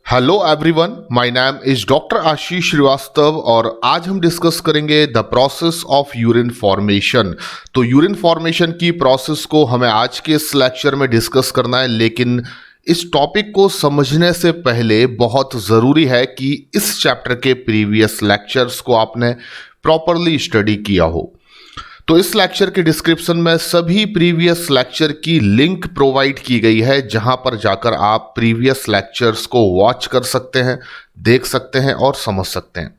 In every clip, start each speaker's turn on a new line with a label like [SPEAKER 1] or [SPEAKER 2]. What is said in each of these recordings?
[SPEAKER 1] Hello everyone, my name is doctor Ashish Shrivastava और आज हम डिस्कस करेंगे the process of urine formation. तो यूरिन फॉर्मेशन की प्रोसेस को हमें आज के इस लेक्चर में डिस्कस करना है, लेकिन इस टॉपिक को समझने से पहले बहुत ज़रूरी है कि इस चैप्टर के प्रीवियस लेक्चर्स को आपने प्रॉपरली स्टडी किया हो। तो इस लेक्चर के डिस्क्रिप्शन में सभी प्रीवियस लेक्चर की लिंक प्रोवाइड की गई है, जहां पर जाकर आप प्रीवियस लेक्चर्स को वॉच कर सकते हैं, देख सकते हैं और समझ सकते हैं।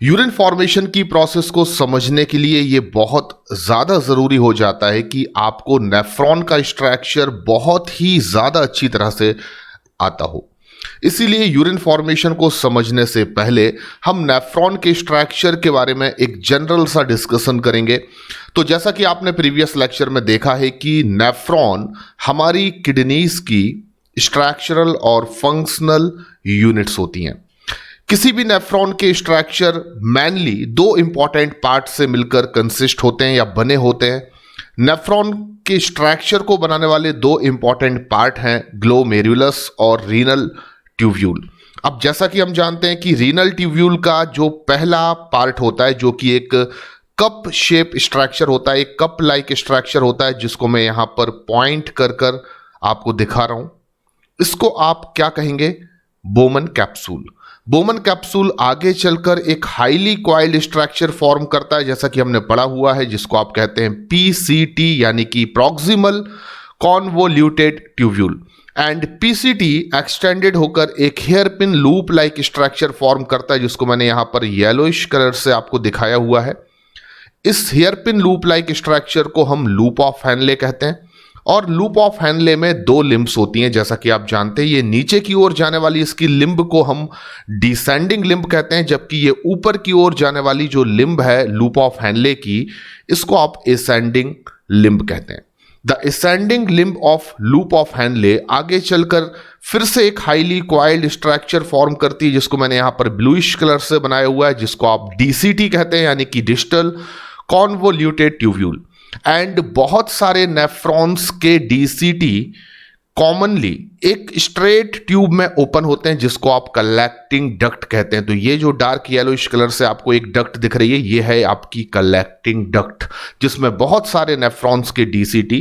[SPEAKER 1] यूरिन फॉर्मेशन की प्रोसेस को समझने के लिए ये बहुत ज़्यादा ज़रूरी हो जाता है कि आपको नेफ्रॉन का स्ट्रक्चर बहुत ही ज़्यादा अच्छी तरह से आता हो। इसीलिए यूरिन फॉर्मेशन को समझने से पहले हम नेफ्रॉन के स्ट्रक्चर के बारे में एक जनरल सा डिस्कशन करेंगे। तो जैसा कि आपने प्रीवियस लेक्चर में देखा है कि नेफ्रॉन हमारी किडनीज की स्ट्रक्चरल और फंक्शनल यूनिट्स होती हैं। किसी भी नेफ्रॉन के स्ट्रक्चर मेनली दो इंपॉर्टेंट पार्ट से मिलकर कंसिस्ट होते हैं या बने होते हैं। नेफ्रॉन के स्ट्रक्चर को बनाने वाले दो इंपॉर्टेंट पार्ट हैं, ग्लोमेरुलस और रीनल ट्यूब्यूल। अब जैसा कि हम जानते हैं कि रीनल ट्यूब्यूल का जो पहला पार्ट होता है, जो कि एक कप शेप स्ट्रक्चर होता है, एक कप लाइक स्ट्रक्चर होता है, जिसको मैं यहां पर पॉइंट कर कर आपको दिखा रहा हूं, इसको आप क्या कहेंगे? Bowman capsule. बोमन कैप्सूल आगे चलकर एक हाईली कॉइल्ड स्ट्रक्चर फॉर्म करता है, जैसा कि हमने पढ़ा हुआ है, जिसको आप कहते हैं पीसीटी, यानी कि proximal convoluted tubule. And PCT extended होकर एक hair pin loop like structure form करता है, जिसको मैंने यहां पर येलोइश कलर से आपको दिखाया हुआ है। इस hair pin loop like structure को हम लूप ऑफ हैनले कहते हैं। और लूप ऑफ हैनले में दो लिम्ब्स होती हैं, जैसा कि आप जानते हैं। ये नीचे की ओर जाने वाली इसकी लिम्ब को हम डिसेंडिंग लिम्ब कहते हैं, जबकि ये ऊपर की ओर जाने वाली जो लिम्ब है लूप ऑफ हैनले की, इसको आप एसेंडिंग लिम्ब कहते हैं। The ascending limb of loop of Henle आगे चलकर फिर से एक हाईली कॉइल्ड स्ट्रक्चर फॉर्म करती है, जिसको मैंने यहां पर ब्लूइश कलर से बनाया हुआ है, जिसको आप डीसीटी कहते हैं, यानी कि डिस्टल कॉन्वोल्यूटेड ट्यूब्यूल। एंड बहुत सारे नेफ्रॉन्स के डीसीटी कॉमनली एक स्ट्रेट ट्यूब में ओपन होते हैं, जिसको आप कलेक्टिंग डक्ट कहते हैं। तो ये जो डार्क येलोइश कलर से आपको एक डक्ट दिख रही है, ये है आपकी कलेक्टिंग डक्ट, जिसमें बहुत सारे नेफ्रॉन्स के डीसीटी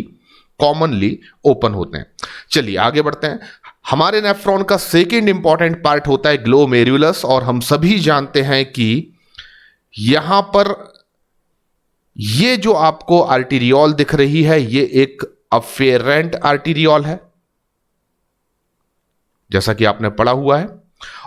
[SPEAKER 1] कॉमनली ओपन होते हैं। चलिए आगे बढ़ते हैं। हमारे नेफ्रॉन का सेकेंड इंपॉर्टेंट पार्ट होता है ग्लोमेरुलस, और हम सभी जानते हैं कि यहां पर ये जो आपको आर्टीरियोल दिख रही है, ये एक अफेरेंट आर्टीरियोल है, जैसा कि आपने पढ़ा हुआ है।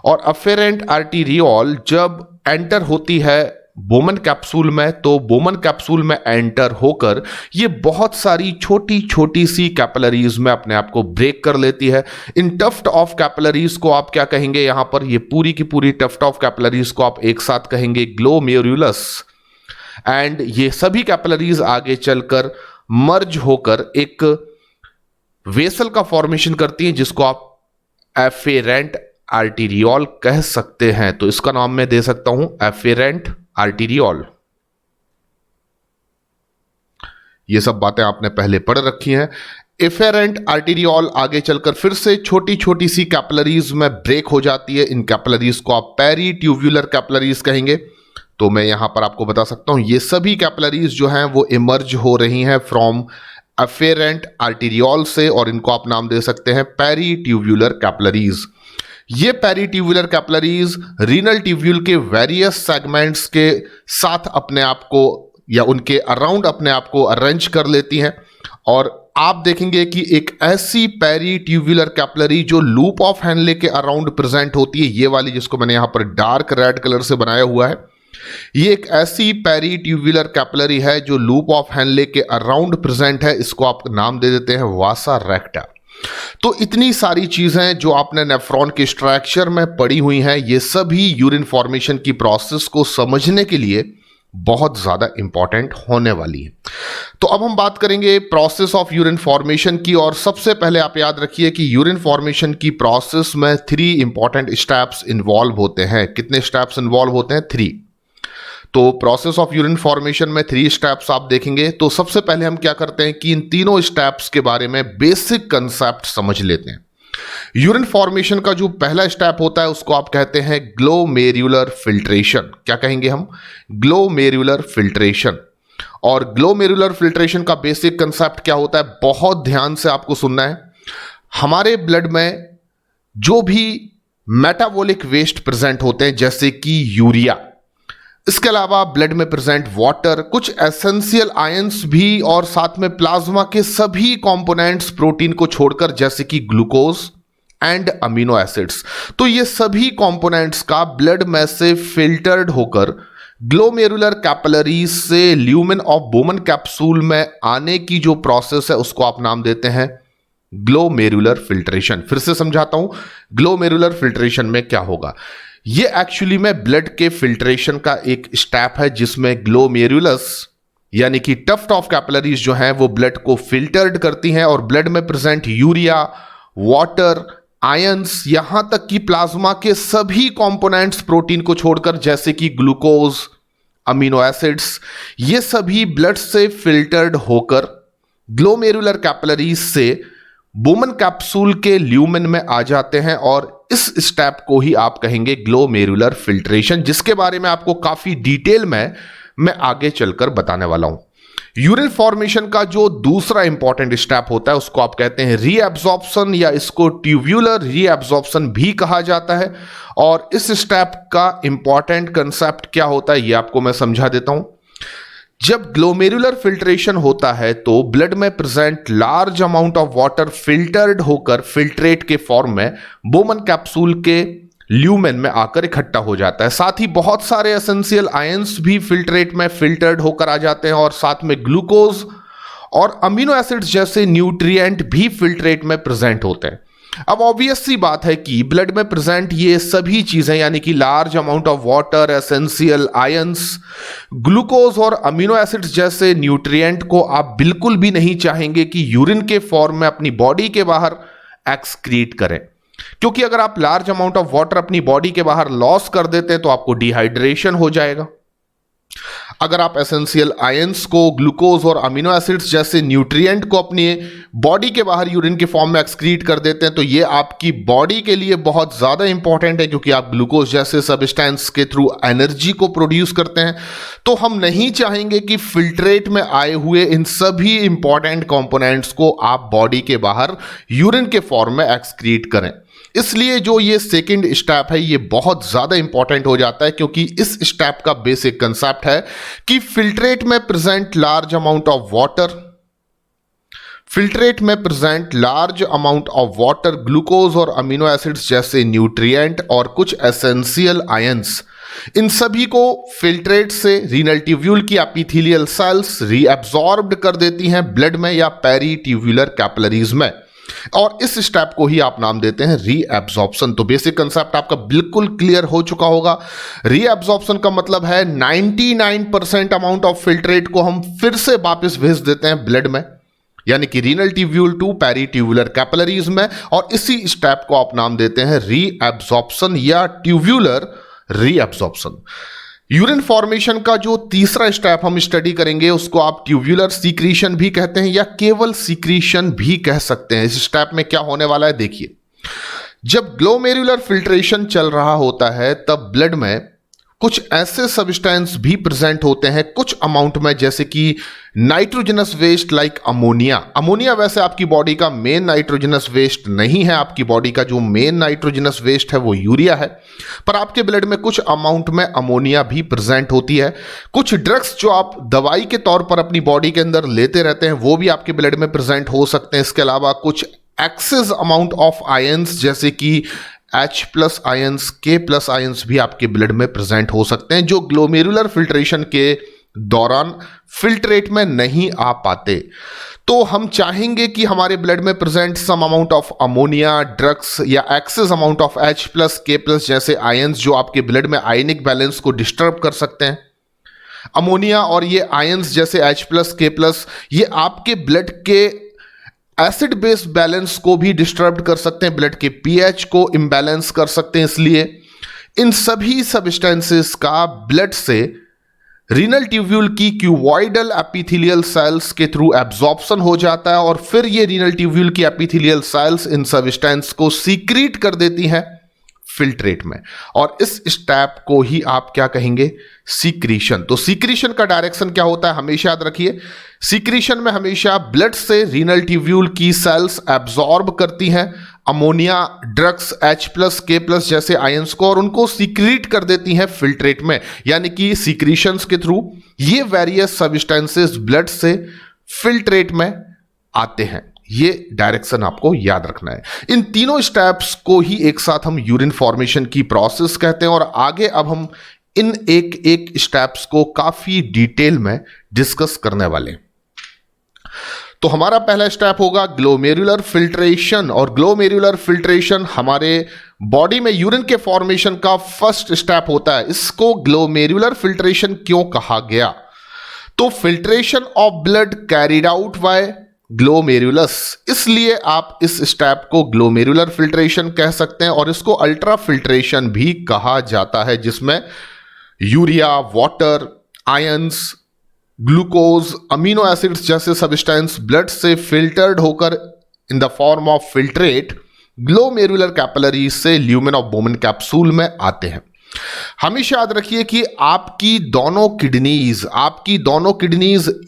[SPEAKER 1] और अफेरेंट आर्टीरियोल जब एंटर होती है बोमन कैप्सूल में, तो बोमन कैप्सूल में एंटर होकर ये बहुत सारी छोटी छोटी सी कैपिलरीज में अपने आप को ब्रेक कर लेती है। इन टफ्ट ऑफ कैपिलरीज को आप क्या कहेंगे? यहां पर ये पूरी की पूरी टफ्ट ऑफ कैपिलरीज को आप एक साथ कहेंगे ग्लोमेरुलस। एंड ये सभी कैपिलरीज आगे चलकर मर्ज होकर एक वेसल का फॉर्मेशन करती हैं, जिसको आप एफेरेंट आर्टीरियोल कह सकते हैं। तो इसका नाम मैं दे सकता हूं एफेरेंट आर्टीरियोल। ये सब बातें आपने पहले पढ़ रखी हैं। एफेरेंट आर्टीरियोल आगे चलकर फिर से छोटी छोटी सी कैपिलरीज में ब्रेक हो जाती है। इन कैपिलरीज को आप पेरी ट्यूब्यूलर कैपिलरीज कहेंगे। तो मैं यहां पर आपको बता सकता हूं, ये सभी कैपिलरीज जो हैं वो इमर्ज हो रही हैं फ्रॉम अफेरेंट आर्टीरियोल से, और इनको आप नाम दे सकते हैं पेरी ट्यूब्यूलर कैपिलरीज। ये peri tubular capillaries renal tubule के वेरियस सेगमेंट्स के साथ अपने आप को या उनके अराउंड अपने आप को अरेंज कर लेती हैं। और आप देखेंगे कि एक ऐसी पेरी ट्यूब्यूलर कैपिलरी जो लूप ऑफ हैनले के अराउंड प्रेजेंट होती है, ये वाली जिसको मैंने यहां पर डार्क रेड कलर से बनाया हुआ है, ये एक ऐसी पेरी ट्यूब्यूलर कैपिलरी है जो लूप ऑफ हैनले के अराउंड प्रेजेंट है। इसको आप नाम दे देते हैं वासा रेक्टा। तो इतनी सारी चीजें जो आपने नेफ्रॉन के स्ट्रक्चर में पढ़ी हुई हैं, ये सभी यूरिन फॉर्मेशन की प्रोसेस को समझने के लिए बहुत ज्यादा इंपॉर्टेंट होने वाली है। तो अब हम बात करेंगे प्रोसेस ऑफ यूरिन फॉर्मेशन की। और सबसे पहले आप याद रखिए कि यूरिन फॉर्मेशन की प्रोसेस में 3 इंपॉर्टेंट स्टेप्स इन्वॉल्व होते हैं। कितने स्टेप्स इन्वॉल्व होते हैं? 3। तो प्रोसेस ऑफ यूरिन फॉर्मेशन में 3 स्टेप्स आप देखेंगे। तो सबसे पहले हम क्या करते हैं कि इन तीनों स्टेप्स के बारे में बेसिक कंसेप्ट समझ लेते हैं। यूरिन फॉर्मेशन का जो पहला स्टेप होता है उसको आप कहते हैं ग्लोमेरुलर फिल्ट्रेशन। क्या कहेंगे हम? Glomerular filtration. और ग्लोमेरुलर फिल्ट्रेशन का बेसिक कंसेप्ट क्या होता है, बहुत ध्यान से आपको सुनना है। हमारे ब्लड में जो भी मेटाबॉलिक वेस्ट प्रेजेंट होते हैं जैसे कि यूरिया, इसके अलावा ब्लड में प्रेजेंट वाटर, कुछ एसेंशियल आयंस भी और साथ में प्लाज्मा के सभी कंपोनेंट्स प्रोटीन को छोड़कर जैसे कि ग्लूकोज एंड अमीनो एसिड्स, तो ये सभी कंपोनेंट्स का ब्लड में से फिल्टर्ड होकर ग्लोमेरुलर कैपिलरीज से ल्यूमेन ऑफ बोमन कैप्सूल में आने की जो प्रोसेस है उसको आप नाम देते हैं ग्लोमेरुलर फिल्ट्रेशन। फिर से समझाता हूं, ग्लोमेरुलर फिल्ट्रेशन में क्या होगा। ये एक्चुअली में ब्लड के फिल्ट्रेशन का एक स्टेप है जिसमें ग्लोमेरुलस यानी कि टफ्ट ऑफ कैपिलरीज जो हैं वो ब्लड को फिल्टर्ड करती हैं और ब्लड में प्रेजेंट यूरिया, वाटर, आयंस, यहां तक कि प्लाज्मा के सभी कंपोनेंट्स प्रोटीन को छोड़कर जैसे कि ग्लूकोज, अमीनो एसिड्स, ये सभी ब्लड से फिल्टर्ड होकर ग्लोमेरुलर कैपिलरीज से बोमन कैप्सूल के ल्यूमेन में आ जाते हैं और इस स्टेप को ही आप कहेंगे ग्लोमेरुलर फिल्ट्रेशन, जिसके बारे में आपको काफी डिटेल में मैं आगे चलकर बताने वाला हूं। यूरिन फॉर्मेशन का जो दूसरा इंपॉर्टेंट स्टेप होता है उसको आप कहते हैं रीएब्जॉर्प्शन, या इसको ट्यूब्यूलर रीएब्जॉर्प्शन भी कहा जाता है। और इस स्टेप का इंपॉर्टेंट कंसेप्ट क्या होता है ये आपको मैं समझा देता हूं। जब ग्लोमेरुलर फिल्ट्रेशन होता है तो ब्लड में present large amount of water filtered होकर फिल्ट्रेट के फॉर्म में बोमन कैप्सूल के ल्यूमेन में आकर इकट्ठा हो जाता है। साथ ही बहुत सारे एसेंशियल आयंस भी फिल्ट्रेट में फिल्टर्ड होकर आ जाते हैं और साथ में ग्लूकोज और अमीनो एसिड्स जैसे न्यूट्रिएंट भी फिल्ट्रेट में प्रेजेंट होते हैं। अब ऑब्वियस सी बात है कि ब्लड में प्रेजेंट ये सभी चीजें यानी कि large amount of water, essential ions, glucose और अमीनो एसिड्स जैसे न्यूट्रिएंट को आप बिल्कुल भी नहीं चाहेंगे कि यूरिन के फॉर्म में अपनी बॉडी के बाहर एक्सक्रीट करें, क्योंकि अगर आप लार्ज अमाउंट ऑफ वाटर अपनी बॉडी के बाहर लॉस कर देते हैं तो आपको डिहाइड्रेशन हो जाएगा। अगर आप एसेंशियल आयंस को, ग्लूकोज और अमीनो एसिड्स जैसे न्यूट्रिएंट को अपनी बॉडी के बाहर यूरिन के फॉर्म में एक्सक्रीट कर देते हैं तो ये आपकी बॉडी के लिए बहुत ज्यादा इंपॉर्टेंट है, क्योंकि आप ग्लूकोज जैसे सब्सटेंस के थ्रू एनर्जी को प्रोड्यूस करते हैं। तो हम नहीं चाहेंगे कि फिल्ट्रेट में आए हुए इन सभी इंपॉर्टेंट कंपोनेंट्स को आप बॉडी के बाहर यूरिन के फॉर्म में एक्सक्रीट करें। इसलिए जो ये सेकंड स्टेप है ये बहुत ज्यादा इंपॉर्टेंट हो जाता है, क्योंकि इस स्टेप का बेसिक कंसेप्ट है कि फिल्ट्रेट में present large amount of water, filtrate में present large amount of water, glucose और अमीनो एसिड्स जैसे न्यूट्रिएंट और कुछ एसेंशियल आयंस, इन सभी को फिल्ट्रेट से रीनल ट्यूब्यूल की एपिथेलियल सेल्स रीअब्सॉर्ब्ड कर देती हैं ब्लड में या पेरीट्यूब्यूलर कैपिलरीज में, और इस स्टेप को ही आप नाम देते हैं रीअब्सॉर्प्शन। तो बेसिक कंसेप्ट आपका बिल्कुल क्लियर हो चुका होगा। रीअब्सॉर्प्शन का मतलब है 99% अमाउंट ऑफ फिल्ट्रेट को हम फिर से वापस भेज देते हैं ब्लड में, यानी कि रीनल ट्यूब्यूल टू पेरीट्यूब्यूलर कैपिलरीज में, और इसी स्टेप को आप नाम देते हैं रीअब्सॉर्प्शन या ट्यूब्यूलर रीअब्सॉर्प्शन। यूरिन फॉर्मेशन का जो तीसरा स्टेप हम स्टडी करेंगे उसको आप ट्यूब्यूलर सीक्रीशन भी कहते हैं या केवल सीक्रीशन भी कह सकते हैं। इस स्टेप में क्या होने वाला है देखिए, जब ग्लोमेरुलर फिल्ट्रेशन चल रहा होता है तब ब्लड में कुछ ऐसे सब्सटेंस भी प्रेजेंट होते हैं कुछ अमाउंट में, जैसे कि nitrogenous waste like ammonia. Ammonia वैसे आपकी बॉडी का मेन नाइट्रोजनस वेस्ट नहीं है, आपकी बॉडी का जो मेन नाइट्रोजनस वेस्ट है वो यूरिया है, पर आपके ब्लड में कुछ अमाउंट में अमोनिया भी प्रेजेंट होती है। कुछ ड्रग्स जो आप दवाई के तौर पर अपनी बॉडी के अंदर लेते रहते हैं वो भी आपके ब्लड में प्रेजेंट हो सकते हैं। इसके अलावा कुछ एक्सेस अमाउंट ऑफ आयंस जैसे कि H+ आयंस, K+ आयंस भी आपके ब्लड में प्रेजेंट हो सकते हैं, जो ग्लोमेरुलर फिल्ट्रेशन के दौरान फिल्ट्रेट में नहीं आ पाते। तो हम चाहेंगे कि हमारे ब्लड में present some amount of ammonia, drugs या excess amount of H+, K+ जैसे आयंस जो आपके ब्लड में आयनिक बैलेंस को डिस्टर्ब कर सकते हैं। अमोनिया और ये आयंस जैसे H+, K+ ये आपके ब्लड के एसिड बेस बैलेंस को भी डिस्टर्ब कर सकते हैं, ब्लड के पीएच को इम्बैलेंस कर सकते हैं। इसलिए इन सभी सब्सटेंसेस का ब्लड से रीनल ट्यूब्यूल की क्यूबॉइडल एपिथेलियल सेल्स के थ्रू एब्जॉर्प्शन हो जाता है और फिर ये रीनल ट्यूब्यूल की एपिथेलियल सेल्स इन सब्सटेंस को सीक्रीट कर देती हैं फिल्ट्रेट में, और इस स्टेप को ही आप क्या कहेंगे, सीक्रीशन। तो सीक्रीशन का डायरेक्शन क्या होता है, हमेशा याद रखिए, सीक्रीशन में हमेशा ब्लड से रीनल ट्यूब्यूल की सेल्स एब्जॉर्ब करती हैं अमोनिया, ड्रग्स, H+K+ जैसे आयंस को और उनको सीक्रीट कर देती हैं फिल्ट्रेट में, यानी कि सीक्रीशंस के थ्रू ये वेरियस सब्सटेंसेस ब्लड से फिल्ट्रेट में आते हैं। ये डायरेक्शन आपको याद रखना है। इन तीनों स्टेप्स को ही एक साथ हम यूरिन फॉर्मेशन की प्रोसेस कहते हैं और आगे अब हम इन एक एक स्टेप्स को काफी डिटेल में डिस्कस करने वाले हैं। तो हमारा पहला स्टेप होगा ग्लोमेरुलर फिल्ट्रेशन, और ग्लोमेरुलर फिल्ट्रेशन हमारे बॉडी में यूरिन के फॉर्मेशन का फर्स्ट स्टेप होता है। इसको ग्लोमेरुलर फिल्ट्रेशन क्यों कहा गया, तो filtration of blood carried out by glomerulus, इसलिए आप इस स्टेप को ग्लोमेरुलर फिल्ट्रेशन कह सकते हैं और इसको अल्ट्रा फिल्ट्रेशन भी कहा जाता है, जिसमें urea, water, ions, glucose, amino acids जैसे सब्सटेंस ब्लड से फिल्टर्ड होकर in the form of filtrate glomerular capillary से ल्यूमेन ऑफ बोमन कैप्सूल में आते हैं। हमेशा याद रखिए कि आपकी दोनों किडनीज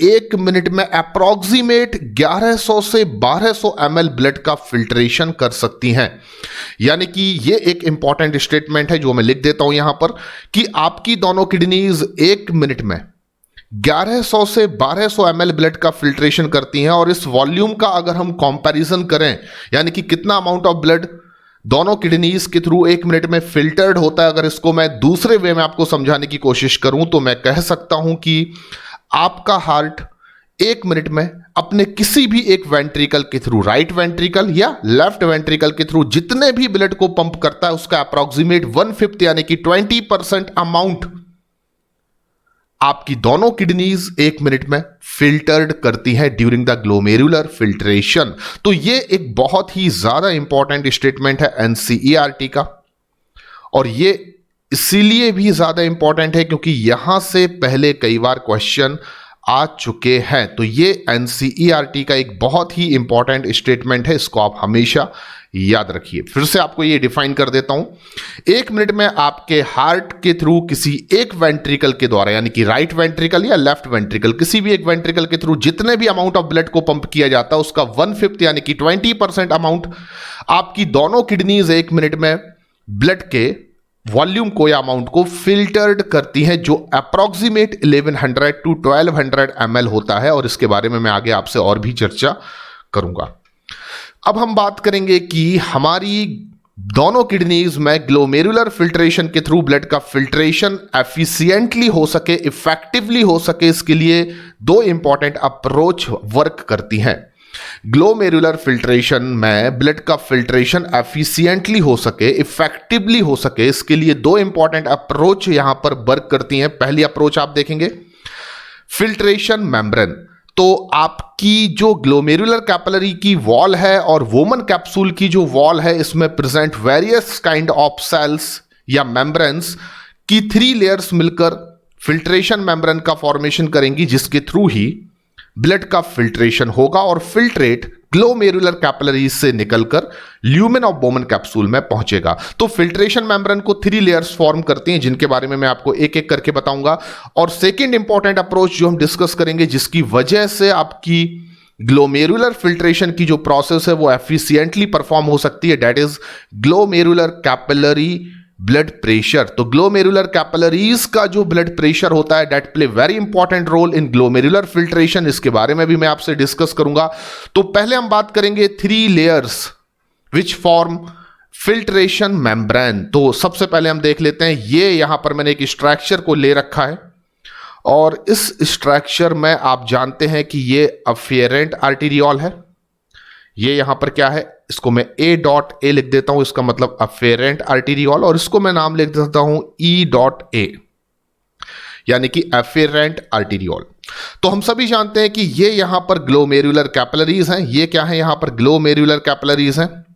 [SPEAKER 1] 1 मिनट में अप्रॉक्सीमेट 1100 से 1200 ml ब्लड का फिल्ट्रेशन कर सकती हैं। यानी कि ये एक इंपॉर्टेंट स्टेटमेंट है जो मैं लिख देता हूं यहां पर कि आपकी दोनों किडनीज 1 मिनट में 1100 से 1200 ml ब्लड का फिल्ट्रेशन करती हैं, और इस वॉल्यूम का अगर हम कंपैरिजन करें, यानी कि कितना अमाउंट ऑफ ब्लड दोनों किडनीज के थ्रू 1 मिनट में फिल्टर्ड होता है, अगर इसको मैं दूसरे वे में आपको समझाने की कोशिश करूं तो मैं कह सकता हूं कि आपका हार्ट 1 मिनट में अपने किसी भी एक वेंट्रिकल के थ्रू, राइट वेंट्रिकल या लेफ्ट वेंट्रिकल के थ्रू जितने भी ब्लड को पंप करता है उसका अप्रॉक्सीमेट 1/5 यानी कि 20% अमाउंट आपकी दोनों किडनीज 1 मिनट में फिल्टर्ड करती हैं ड्यूरिंग द ग्लोमेरुलर फिल्ट्रेशन। तो ये एक बहुत ही ज्यादा इंपॉर्टेंट स्टेटमेंट है एनसीईआरटी का, और ये इसीलिए भी ज्यादा इंपॉर्टेंट है क्योंकि यहां से पहले कई बार क्वेश्चन आ चुके हैं। तो ये एनसीईआरटी का एक बहुत ही इंपॉर्टेंट स्टेटमेंट है, इसको आप हमेशा याद रखिए। फिर से आपको ये डिफाइन कर देता हूं, 1 मिनट में आपके हार्ट के थ्रू किसी एक वेंट्रिकल के द्वारा, यानी कि राइट वेंट्रिकल या लेफ्ट वेंट्रिकल, किसी भी एक वेंट्रिकल के थ्रू जितने भी अमाउंट ऑफ ब्लड को पंप किया जाता है उसका 1/5 यानी कि 20% अमाउंट आपकी दोनों किडनीज 1 मिनट में ब्लड के वॉल्यूम को या अमाउंट को फिल्टर्ड करती हैं, जो अप्रॉक्सीमेट 1100 to 1200 ml होता है, और इसके बारे में मैं आगे आपसे और भी चर्चा करूंगा। अब हम बात करेंगे कि हमारी दोनों किडनीज में ग्लोमेरुलर फिल्ट्रेशन के थ्रू ब्लड का फिल्ट्रेशन एफिशिएंटली हो सके, इफेक्टिवली हो सके, इसके लिए 2 इंपॉर्टेंट अप्रोच वर्क करती हैं। ग्लोमेरुलर फिल्ट्रेशन में ब्लड का फिल्ट्रेशन एफिशिएंटली हो सके, इफेक्टिवली हो सके, इसके लिए 2 इंपॉर्टेंट अप्रोच यहां पर वर्क करती हैं। पहली अप्रोच आप देखेंगे फिल्ट्रेशन मेम्ब्रेन। तो आपकी जो ग्लोमेरुलर कैपिलरी की वॉल है और वोमन कैप्सूल की जो वॉल है, इसमें present various kind of cells या मेम्ब्रेन्स की 3 लेयर्स मिलकर फिल्ट्रेशन मेम्ब्रेन का फॉर्मेशन करेंगी, जिसके थ्रू ही ब्लड का फिल्ट्रेशन होगा और फिल्ट्रेट ग्लोमेरुलर कैपिलरीज से निकलकर ल्यूमेन ऑफ बोमन कैप्सूल में पहुंचेगा। तो फिल्ट्रेशन मेम्ब्रेन को 3 लेयर्स फॉर्म करती हैं, जिनके बारे में मैं आपको एक एक करके बताऊंगा। और सेकंड इंपॉर्टेंट अप्रोच जो हम डिस्कस करेंगे, जिसकी वजह से आपकी ग्लोमेरुलर फिल्ट्रेशन की जो प्रोसेस है वो एफिशिएंटली परफॉर्म हो सकती है, that is glomerular capillary blood pressure. तो ग्लोमेरुलर कैपिलरीज का जो ब्लड प्रेशर होता है that play very important role in glomerular filtration, इसके बारे में भी मैं आपसे डिस्कस करूंगा। तो पहले हम बात करेंगे 3 layers which form filtration membrane. तो सबसे पहले हम देख लेते हैं, ये यहां पर मैंने एक स्ट्रक्चर को ले रखा है, और इस स्ट्रक्चर में आप जानते हैं कि ये अफेरेंट आर्टेरियोल है। ये यहां पर क्या है, इसको मैं A.A लिख देता हूं, इसका मतलब अफेरेंट आर्टेरियोल, और इसको मैं नाम लिख देता हूं E.A, यानी कि अफेरेंट आर्टेरियोल। तो हम सभी जानते हैं कि ये यहां पर ग्लोमेरुलर कैपिलरीज हैं। ये क्या है, यहां पर ग्लोमेरुलर कैपिलरीज हैं।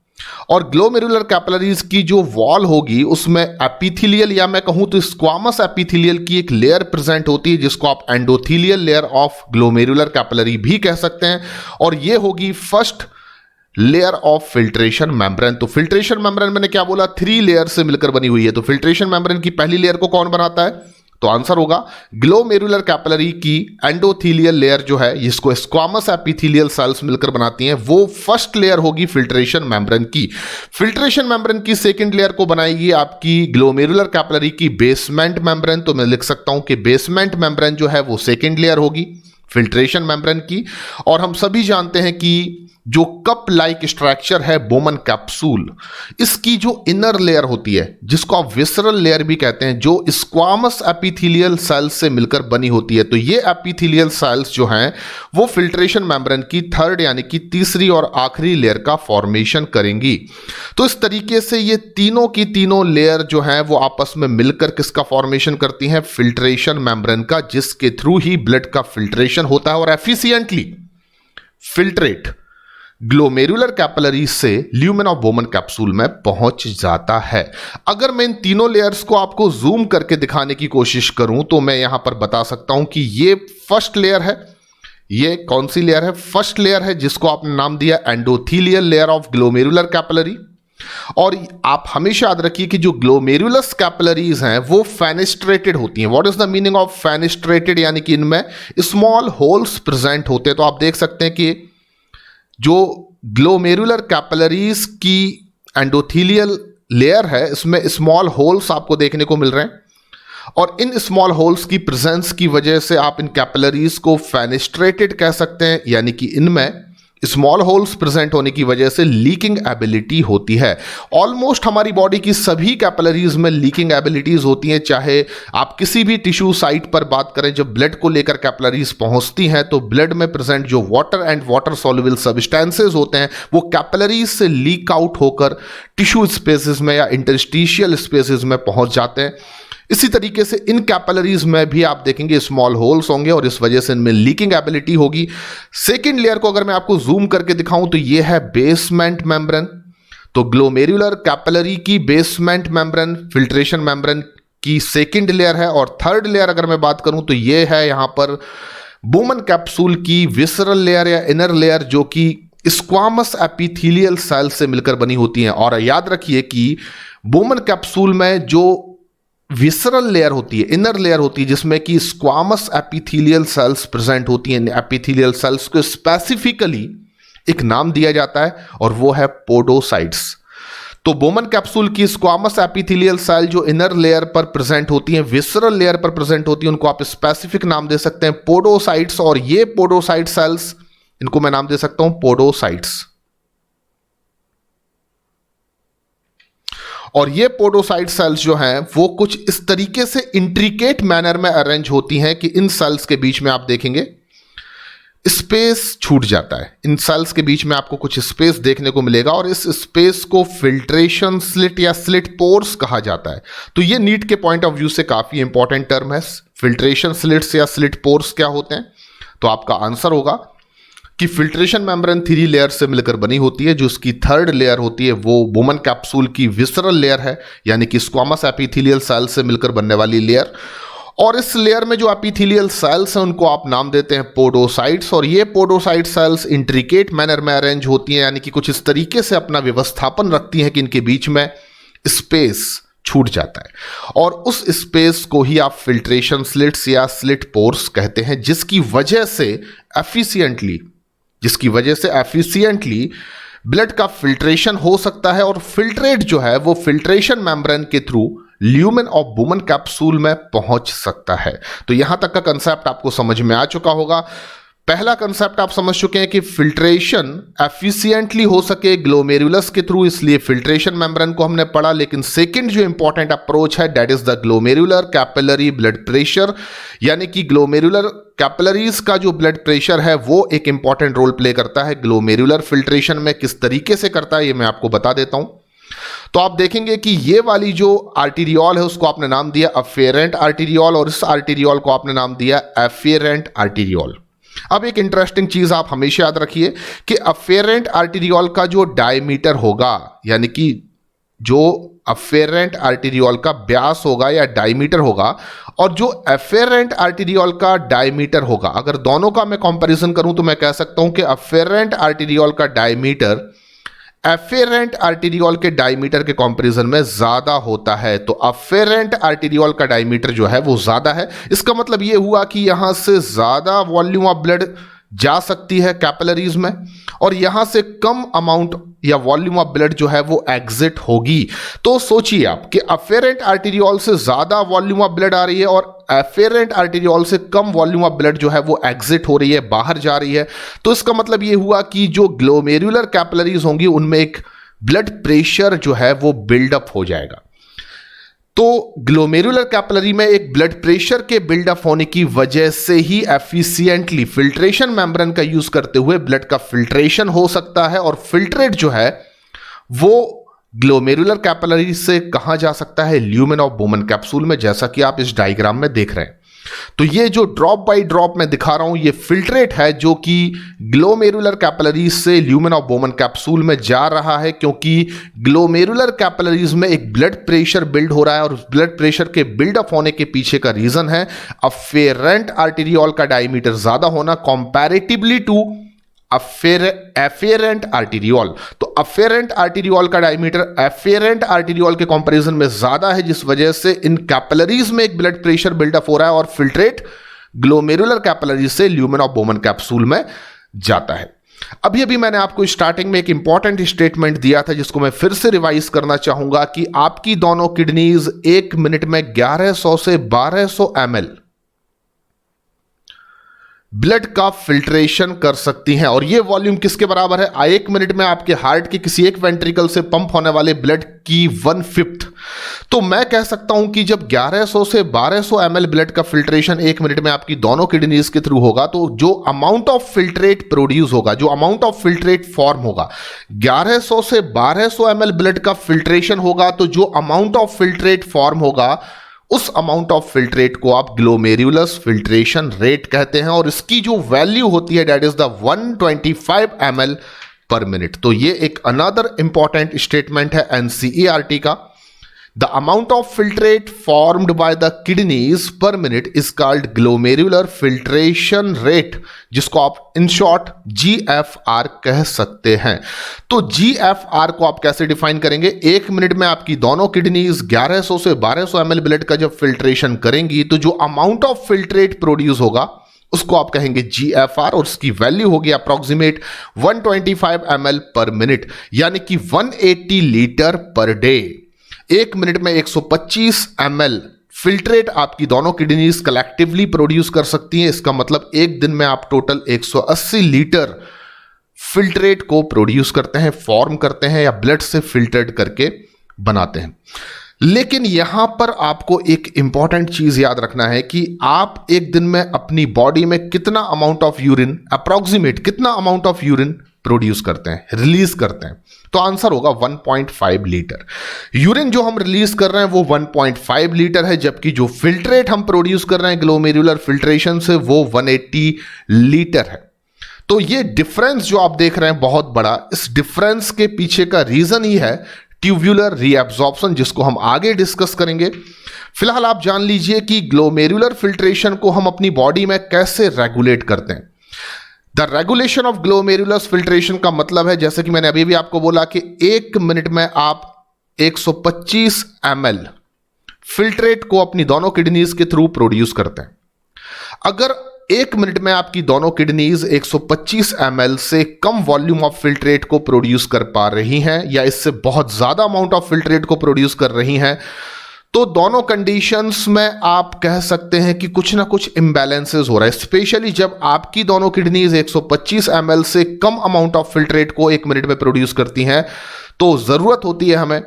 [SPEAKER 1] और ग्लोमेरुलर कैपिलरीज की जो वॉल होगी उसमें एपिथेलियल या मैं कहूं तो स्क्वामस एपिथेलियल की एक लेयर प्रेजेंट होती है जिसको आप endothelial layer of glomerular capillary भी कह सकते हैं। और ये होगी first layer of filtration membrane. तो फिल्ट्रेशन मेम्ब्रेन मैंने क्या बोला, 3 लेयर से मिलकर बनी हुई है। तो फिल्ट्रेशन मेम्ब्रेन की पहली लेयर को कौन बनाता है, तो आंसर होगा ग्लोमेरुलर कैपिलरी की एंडोथेलियल लेयर जो है, जिसको स्क्वामस एपिथेलियल सेल्स मिलकर बनाती हैं, वो फर्स्ट लेयर होगी फिल्ट्रेशन मेम्ब्रेन की। फिल्ट्रेशन मेम्ब्रेन की सेकंड लेयर को बनाएगी आपकी ग्लोमेरुलर कैपिलरी की बेसमेंट मेम्ब्रेन। तो मैं लिख सकता हूं कि बेसमेंट मेम्ब्रेन जो है वो सेकंड लेयर होगी फिल्ट्रेशन मेम्ब्रेन की। और हम सभी जानते हैं कि जो कप लाइक स्ट्रक्चर है बोमन कैप्सूल, इसकी जो इनर लेयर होती है जिसको आप विसरल लेयर भी कहते हैं, जो स्क्वामस एपिथेलियल सेल्स से मिलकर बनी होती है, तो ये एपिथेलियल सेल्स जो हैं वो फिल्ट्रेशन मेम्ब्रेन की थर्ड यानी कि तीसरी और आखिरी लेयर का फॉर्मेशन करेंगी। तो इस तरीके से ये तीनों की तीनों लेयर जो हैं वो आपस में मिलकर किसका फॉर्मेशन करती हैं, फिल्ट्रेशन मेम्ब्रेन का, जिसके थ्रू ही ब्लड का फिल्ट्रेशन होता है और एफिशिएंटली फिल्ट्रेट ग्लोमेरुलर कैपिलरी से ल्यूमेन ऑफ बोमन कैप्सूल में पहुंच जाता है। अगर मैं इन तीनों लेयर्स को आपको जूम करके दिखाने की कोशिश करूं तो मैं यहां पर बता सकता हूं कि ये फर्स्ट लेयर है। ये कौन सी लेयर है, फर्स्ट लेयर है, जिसको आपने नाम दिया endothelial layer of glomerular capillary. और आप हमेशा याद रखिए कि जो ग्लोमेरुलस कैपिलरीज हैं वो फेनेस्ट्रेटेड होती हैं। What is the meaning of fenestrated, यानी कि इनमें स्मॉल होल्स प्रेजेंट होते हैं। तो आप देख सकते हैं कि जो ग्लोमेरुलर कैपिलरीज की एंडोथेलियल लेयर है इसमें स्मॉल होल्स आपको देखने को मिल रहे हैं, और इन स्मॉल होल्स की प्रेजेंस की वजह से आप इन कैपिलरीज को फेनेस्ट्रेटेड कह सकते हैं, यानी कि इनमें स्मॉल होल्स प्रेजेंट होने की वजह से लीकिंग एबिलिटी होती है। ऑलमोस्ट हमारी बॉडी की सभी कैपिलरीज में लीकिंग एबिलिटीज होती हैं, चाहे आप किसी भी टिश्यू साइट पर बात करें। जब ब्लड को लेकर कैपिलरीज पहुंचती हैं तो ब्लड में प्रेजेंट जो water and water soluble substances होते हैं वो कैपिलरीज से लीक आउट होकर टिश्यू स्पेसेस में या इंटरस्टिशियल स्पेसेस में पहुंच जाते हैं। इसी तरीके से इन कैपिलरीज में भी आप देखेंगे स्मॉल होल्स होंगे और इस वजह से इनमें लीकिंग एबिलिटी होगी। सेकेंड लेयर को अगर मैं आपको जूम करके दिखाऊं तो ये है बेसमेंट मेम्ब्रेन। तो ग्लोमेरुलर कैपिलरी की बेसमेंट मेम्ब्रेन फिल्ट्रेशन मेम्ब्रेन की सेकेंड लेयर है। और थर्ड लेयर अगर मैं बात करूं तो ये है यहां पर बोमन कैप्सूल की विसरल लेयर या इनर लेयर, जो कि स्क्वामस एपिथेलियल सेल से मिलकर बनी होती है। और याद रखिए कि बोमन कैप्सूल में जो विसरल लेयर होती है, इनर लेयर होती है, जिसमें कि स्क्वामस एपिथेलियल सेल्स प्रेजेंट होती हैं, एपिथेलियल सेल्स को स्पेसिफिकली एक नाम दिया जाता है और वो है पोडोसाइट्स। तो बोमन कैप्सूल की स्क्वामस एपिथेलियल सेल जो इनर लेयर पर प्रेजेंट होती हैं, विसरल लेयर पर प्रेजेंट होती है, उनको आप स्पेसिफिक नाम दे सकते हैं पोडोसाइट्स। और ये पोडोसाइट सेल्स, इनको मैं नाम दे सकता हूं पोडोसाइट्स। और ये पोडोसाइट सेल्स जो हैं वो कुछ इस तरीके से इंट्रिकेट मैनर में अरेंज होती हैं कि इन सेल्स के बीच में आप देखेंगे स्पेस छूट जाता है। इन सेल्स के बीच में आपको कुछ स्पेस देखने को मिलेगा और इस स्पेस को फिल्ट्रेशन स्लिट या स्लिट पोर्स कहा जाता है। तो ये नीट के पॉइंट ऑफ व्यू से काफी इंपॉर्टेंट टर्म है। फिल्ट्रेशन स्लिट्स या स्लिट पोर्स क्या होते हैं, तो आपका आंसर होगा कि फिल्ट्रेशन मेम्ब्रेन 3 लेयर से मिलकर बनी होती है। जो उसकी थर्ड लेयर होती है वो बोमन कैप्सूल की विसरल लेयर है, यानी कि स्क्वामस एपिथेलियल सेल से मिलकर बनने वाली लेयर। और इस लेयर में जो एपिथेलियल सेल्स हैं उनको आप नाम देते हैं पोडोसाइट्स। और ये पोडोसाइट सेल्स इंट्रिकेट मैनर में अरेंज होती हैं, यानी कि कुछ इस तरीके से अपना व्यवस्थापन रखती हैं कि इनके बीच में स्पेस छूट जाता है। और उस स्पेस को ही आप फिल्ट्रेशन स्लिट्स या स्लिट पोर्स कहते हैं, जिसकी वजह से एफिशिएंटली ब्लड का फिल्ट्रेशन हो सकता है और फिल्ट्रेट जो है वो फिल्ट्रेशन मेम्ब्रेन के through lumen of Bowman capsule में पहुंच सकता है। तो यहां तक का कंसेप्ट आपको समझ में आ चुका होगा। पहला कंसेप्ट आप समझ चुके हैं कि फिल्ट्रेशन एफिशिएंटली हो सके ग्लोमेरुलस के थ्रू, इसलिए फिल्ट्रेशन मेम्ब्रेन को हमने पढ़ा। लेकिन सेकंड जो इंपॉर्टेंट अप्रोच है that is the glomerular capillary blood pressure, यानी कि ग्लोमेरुलर कैपिलरीज का जो ब्लड प्रेशर है वो एक इंपॉर्टेंट रोल प्ले करता है ग्लोमेरुलर फिल्ट्रेशन में। किस तरीके से करता है ये मैं आपको बता देता हूं। तो आप देखेंगे कि ये वाली जो आर्टीरियोल है उसको आपने नाम दिया अफेरेंट आर्टीरियोल और इस आर्टीरियोल को आपने नाम दिया एफेरेंट आर्टीरियोल। अब एक इंटरेस्टिंग चीज आप हमेशा याद रखिए कि अफेरेंट आर्टेरियोल का जो डायमीटर होगा, यानी कि जो अफेरेंट आर्टेरियोल का व्यास होगा या डायमीटर होगा, और जो एफेरेंट आर्टेरियोल का डायमीटर होगा, अगर दोनों का मैं कंपैरिजन करूं तो मैं कह सकता हूं कि अफेरेंट आर्टेरियोल का डायमीटर एफेरेंट आर्टेरियोल के डायमीटर के कंपैरिजन में ज्यादा होता है। तो अफेरेंट आर्टेरियोल का डायमीटर जो है वो ज्यादा है। इसका मतलब ये हुआ कि यहां से ज्यादा वॉल्यूम ऑफ ब्लड जा सकती है कैपिलरीज में, और यहां से कम अमाउंट या वॉल्यूम ऑफ ब्लड जो है वो एग्जिट होगी। तो सोचिए आप कि अफेरेंट आर्टेरियोल से ज्यादा वॉल्यूम ऑफ ब्लड आ रही है और एफेरेंट आर्टेरियोल से कम वॉल्यूम ऑफ ब्लड जो है वो एग्जिट हो रही है, बाहर जा रही है। तो इसका मतलब ये हुआ कि जो ग्लोमेरुलर कैपिलरीज होंगी उनमें एक ब्लड प्रेशर जो है वो बिल्डअप हो जाएगा। तो ग्लोमेरुलर कैपिलरी में एक ब्लड प्रेशर के बिल्डअप होने की वजह से ही एफिशिएंटली फिल्ट्रेशन मेम्ब्रेन का यूज करते हुए ब्लड का फिल्ट्रेशन हो सकता है, और फिल्ट्रेट जो है वो ग्लोमेरुलर कैपिलरी से कहां जा सकता है, ल्यूमेन ऑफ बोमन कैप्सूल में, जैसा कि आप इस डायग्राम में देख रहे हैं। तो ये जो ड्रॉप बाय ड्रॉप मैं दिखा रहा हूं ये फिल्ट्रेट है जो कि ग्लोमेरुलर कैपिलरीज से ल्यूमेन ऑफ बोमन कैप्सूल में जा रहा है, क्योंकि ग्लोमेरुलर कैपिलरीज में एक ब्लड प्रेशर बिल्ड हो रहा है, और उस ब्लड प्रेशर के बिल्डअप होने के पीछे का रीजन है अफेरेंट आर्टेरियोल का डायमीटर ज्यादा होना कंपैरेटिवली टू एफेरेंट आर्टेरियोल। तो अफेरेंट आर्टेरियोल का डायमीटर एफेरेंट आर्टेरियोल के कंपैरिजन में ज्यादा है, जिस वजह से इन कैपिलरीज में एक ब्लड प्रेशर बिल्डअप हो रहा है और फिल्ट्रेट ग्लोमेरुलर कैपिलरीज से ल्यूमेन ऑफ बोमन कैप्सूल में जाता है। अभी अभी मैंने आपको स्टार्टिंग में एक इंपॉर्टेंट स्टेटमेंट दिया था जिसको मैं फिर से रिवाइज करना चाहूंगा कि आपकी दोनों किडनीज 1 मिनट में 1100 से 1200 ml ब्लड का फिल्ट्रेशन कर सकती हैं, और यह वॉल्यूम किसके बराबर है, 1 मिनट में आपके हार्ट के किसी एक वेंट्रिकल से पंप होने वाले ब्लड की 1/5। तो मैं कह सकता हूं कि जब 1100 से 1200 ml ब्लड का फिल्ट्रेशन 1 मिनट में आपकी दोनों किडनीज के थ्रू होगा, तो जो अमाउंट ऑफ फिल्ट्रेट प्रोड्यूस होगा, जो अमाउंट ऑफ फिल्ट्रेट फॉर्म होगा, 1100 से 1200 ml ब्लड का फिल्ट्रेशन होगा, तो जो अमाउंट ऑफ फिल्ट्रेट फॉर्म होगा उस अमाउंट ऑफ फिल्ट्रेट को आप ग्लोमेरुलस फिल्ट्रेशन रेट कहते हैं, और इसकी जो वैल्यू होती है दैट इज द 125 ml पर मिनट। तो ये एक अनदर इंपॉर्टेंट स्टेटमेंट है एनसीईआरटी का। The amount of filtrate formed by the kidneys पर minute is called glomerular filtration rate, जिसको आप इन शॉर्ट GFR कह सकते हैं। तो GFR को आप कैसे डिफाइन करेंगे, 1 मिनट में आपकी दोनों किडनीज 1100 से 1200 ml ब्लड का जब फिल्ट्रेशन करेंगी, तो जो अमाउंट ऑफ फिल्ट्रेट प्रोड्यूस होगा उसको आप कहेंगे GFR, और उसकी वैल्यू होगी अप्रोक्सीमेट 125 ml पर मिनट, यानी कि 180 लीटर पर डे। 1 मिनट में 125 ml फिल्ट्रेट आपकी दोनों किडनीज कलेक्टिवली प्रोड्यूस कर सकती हैं। इसका मतलब एक दिन में आप टोटल 180 लीटर फिल्ट्रेट को प्रोड्यूस करते हैं, फॉर्म करते हैं, या ब्लड से फिल्टर्ड करके बनाते हैं। लेकिन यहां पर आपको एक इंपॉर्टेंट चीज याद रखना है कि आप एक दिन में अपनी बॉडी में कितना अमाउंट ऑफ यूरिन, अप्रोक्सीमेट कितना अमाउंट ऑफ यूरिन प्रोड्यूस करते हैं, रिलीज करते हैं। तो आंसर होगा 1.5 लीटर। यूरिन जो हम रिलीज कर रहे हैं वो 1.5 लीटर है, जबकि जो फिल्ट्रेट हम प्रोड्यूस कर रहे हैं ग्लोमेरुलर फिल्ट्रेशन से वो 180 लीटर है। तो ये डिफरेंस जो आप देख रहे हैं बहुत बड़ा, इस डिफरेंस के पीछे का रीजन ही है ट्यूब्यूलर रीअब्जॉर्प्शन, जिसको हम आगे डिस्कस करेंगे। फिलहाल आप जान लीजिए कि ग्लोमेरुलर फिल्ट्रेशन को हम अपनी बॉडी में कैसे रेगुलेट करते हैं। The regulation of glomerulus filtration का मतलब है, जैसे कि मैंने अभी भी आपको बोला कि 1 मिनट में आप 125 ml फिल्ट्रेट को अपनी दोनों किडनीज के थ्रू प्रोड्यूस करते हैं। अगर 1 मिनट में आपकी दोनों किडनीज 125 ml से कम वॉल्यूम ऑफ फिल्ट्रेट को प्रोड्यूस कर पा रही हैं, या इससे बहुत ज्यादा अमाउंट ऑफ फिल्ट्रेट को प्रोड्यूस कर रही हैं, तो दोनों कंडीशंस में आप कह सकते हैं कि कुछ ना कुछ इम्बैलेंसेस हो रहा है। स्पेशली जब आपकी दोनों किडनीज 125 ml से कम अमाउंट ऑफ फिल्ट्रेट को 1 मिनट में प्रोड्यूस करती हैं, तो जरूरत होती है हमें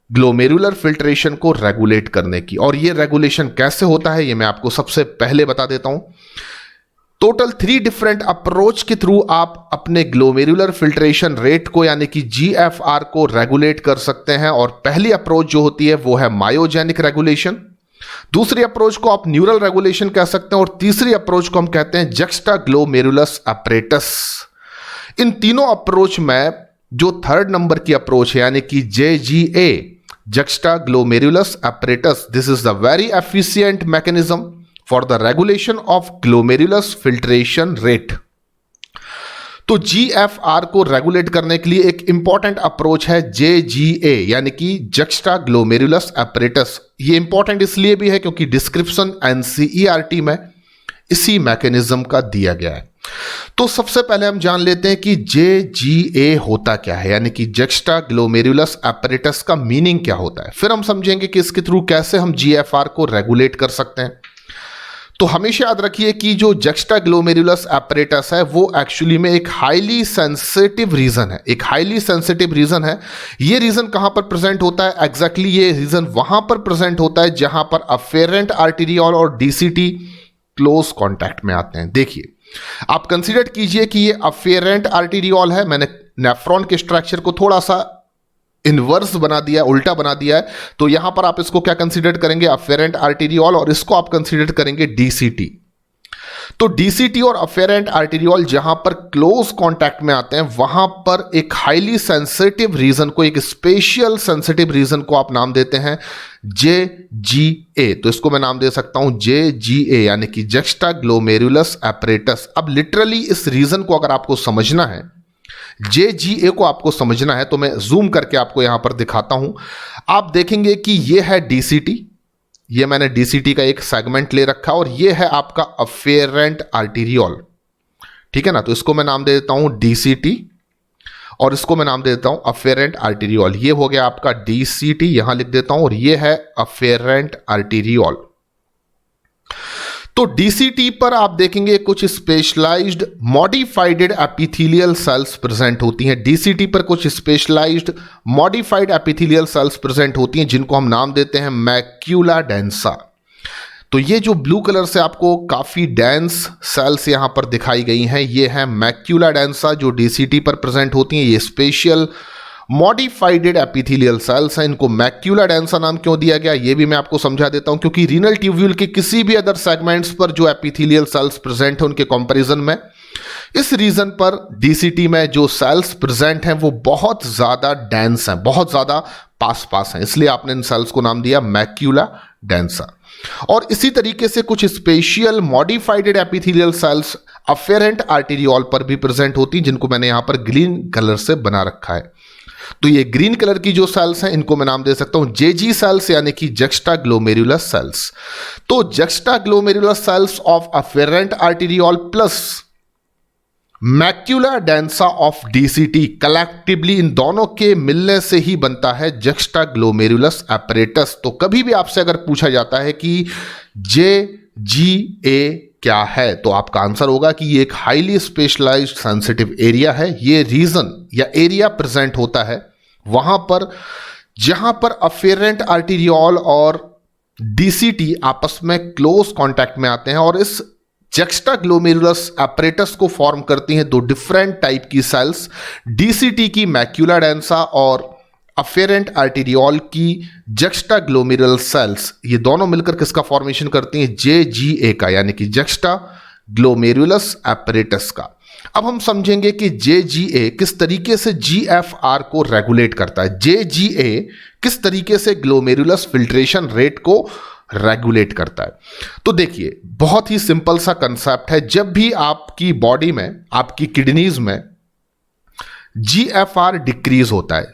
[SPEAKER 1] ग्लोमेरुलर फिल्ट्रेशन को रेगुलेट करने की। और यह रेगुलेशन कैसे होता है यह मैं आपको सबसे पहले बता देता हूं। टोटल 3 डिफरेंट अप्रोच के थ्रू आप अपने ग्लोमेरुलर फिल्ट्रेशन रेट को यानी कि GFR को रेगुलेट कर सकते हैं। और पहली अप्रोच जो होती है वो है मायोजेनिक रेगुलेशन, दूसरी अप्रोच को आप न्यूरल रेगुलेशन कह सकते हैं और तीसरी अप्रोच को हम कहते हैं जक्स्टाग्लोमेरुलस apparatus। इन तीनों अप्रोच में जो थर्ड नंबर की अप्रोच है यानी कि JGA juxtaglomerular apparatus, this is the very efficient mechanism for the regulation of glomerulus filtration rate. तो GFR को रेगुलेट करने के लिए एक इंपॉर्टेंट अप्रोच है JGA यानी कि जक्स्टाग्लोमेरुलस apparatus। ये इंपॉर्टेंट इसलिए भी है क्योंकि डिस्क्रिप्शन NCERT में इसी मैकेनिज्म का दिया गया है। तो सबसे पहले हम जान लेते हैं कि JGA होता क्या है यानी कि जक्स्टाग्लोमेरुलस apparatus का मीनिंग क्या होता है। फिर हम समझेंगे कि इसके थ्रू कैसे हम GFR को रेगुलेट कर सकते हैं। तो हमेशा याद रखिए कि जो जक्स्टाग्लोमेरुलस apparatus है वो एक्चुअली में एक हाईली सेंसिटिव रीजन है, एक हाईली सेंसिटिव रीजन है। ये रीजन कहां पर प्रेजेंट होता है? एग्जैक्टली ये रीजन वहां पर प्रेजेंट होता है जहां पर अफेरेंट आर्टेरियोल और DCT क्लोज कॉन्टैक्ट में आते हैं। देखिए, आप कंसीडर कीजिए कि ये अफेरेंट आर्टेरियोल है। मैंने नेफ्रॉन के स्ट्रक्चर को थोड़ा सा इनवर्स बना दिया, उल्टा बना दिया है। तो यहां पर आप इसको क्या कंसीडर करेंगे? अफेरेंट आर्टेरियोल, और इसको आप कंसीडर करेंगे DCT। तो DCT और अफेरेंट आर्टेरियोल जहां पर क्लोज कांटेक्ट में आते हैं वहां पर एक हाईली सेंसिटिव रीजन को, एक स्पेशल सेंसिटिव रीजन को आप नाम देते हैं JGA। तो इसको मैं नाम दे सकता हूं JGA यानी कि जक्स्टाग्लोमेरुलस apparatus। अब लिटरली इस रीजन को अगर आपको समझना है, JGA को आपको समझना है, तो मैं जूम करके आपको यहां पर दिखाता हूं। आप देखेंगे कि यह है DCT, ये मैंने DCT का एक सेगमेंट ले रखा और यह है आपका अफेरेंट आर्टेरियोल, ठीक है ना। तो इसको मैं नाम दे देता हूं DCT और इसको मैं नाम दे देता हूं अफेरेंट आर्टेरियोल। ये हो गया आपका DCT, यहां लिख देता हूं, और ये है अफेरेंट आर्टेरियोल। तो DCT पर आप देखेंगे कुछ specialized modified epithelial cells present होती हैं। DCT पर कुछ specialized modified epithelial cells present होती हैं जिनको हम नाम देते हैं मैक्यूला डेंसा। तो ये जो ब्लू कलर से आपको काफी डेंस सेल्स यहां पर दिखाई गई हैं, ये है मैक्यूला डेंसा जो DCT पर प्रेजेंट होती हैं। ये स्पेशल मॉडिफाइड एपिथेलियल सेल्स हैं। इनको मैक्यूला डेंसा नाम क्यों दिया गया ये भी मैं आपको समझा देता हूं, क्योंकि रीनल ट्यूब्यूल के किसी भी अदर सेगमेंट्स पर जो एपिथेलियल सेल्स प्रेजेंट है उनके कंपैरिजन में इस रीजन पर DCT में जो सेल्स प्रेजेंट हैं वो बहुत ज्यादा डेंस हैं, बहुत ज्यादा पास हैं, इसलिए आपने इन सेल्स को नाम दिया मैक्यूला डेंसा। और इसी तरीके से कुछ special modified epithelial sales afferent arteriole पर भी प्रेजेंट होती हैं, जिनको मैंने यहां पर ग्रीन कलर से बना रखा है। तो ये ग्रीन कलर की जो सेल्स हैं इनको मैं नाम दे सकता हूं JG सेल्स यानी कि जक्स्टाग्लोमेरुलस सेल्स। तो juxtaglomerular cells of afferent arteriole plus macula densa of DCT collectively, इन दोनों के मिलने से ही बनता है जक्स्टाग्लोमेरुलस apparatus। तो कभी भी आपसे अगर पूछा जाता है कि JGA क्या है, तो आपका आंसर होगा कि ये एक हाईली स्पेशलाइज्ड सेंसिटिव एरिया है। ये रीजन या एरिया प्रेजेंट होता है वहां पर जहां पर अफेरेंट आर्टेरियोल और DCT आपस में क्लोज कांटेक्ट में आते हैं और इस जक्स्टाग्लोमेरुलस apparatus को फॉर्म करती हैं दो डिफरेंट टाइप की सेल्स, DCT की मैक्यूला डेंसा और अफेरेंट आर्टेरियोल की जक्स्टाग्लोमेरुलस सेल्स। ये दोनों मिलकर किसका फॉर्मेशन करती हैं? JGA का, यानी कि जक्स्टाग्लोमेरुलस apparatus का। अब हम समझेंगे कि JGA किस तरीके से GFR को रेगुलेट करता है, JGA किस तरीके से ग्लोमेरुलस फिल्ट्रेशन रेट को रेगुलेट करता है। तो देखिए, बहुत ही सिंपल सा कंसेप्ट है। जब भी आपकी बॉडी में, आपकी किडनीज में GFR डिक्रीज होता है,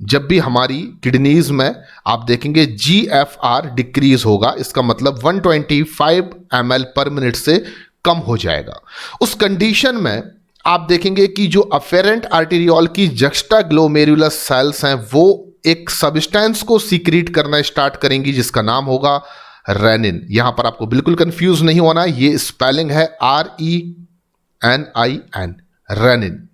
[SPEAKER 1] जब भी हमारी किडनीज में आप देखेंगे GFR डिक्रीज होगा, इसका मतलब 125 ml पर मिनट से कम हो जाएगा। उस कंडीशन में आप देखेंगे कि जो अफेरेंट आर्टेरियोल की जक्स्टाग्लोमेरुलस सेल्स हैं वो एक सब्सटेंस को सीक्रेट करना स्टार्ट करेंगी जिसका नाम होगा रेनिन। यहां पर आपको बिल्कुल कंफ्यूज नहीं होना, ये स्पेलिंग है RENIN, रेनिन।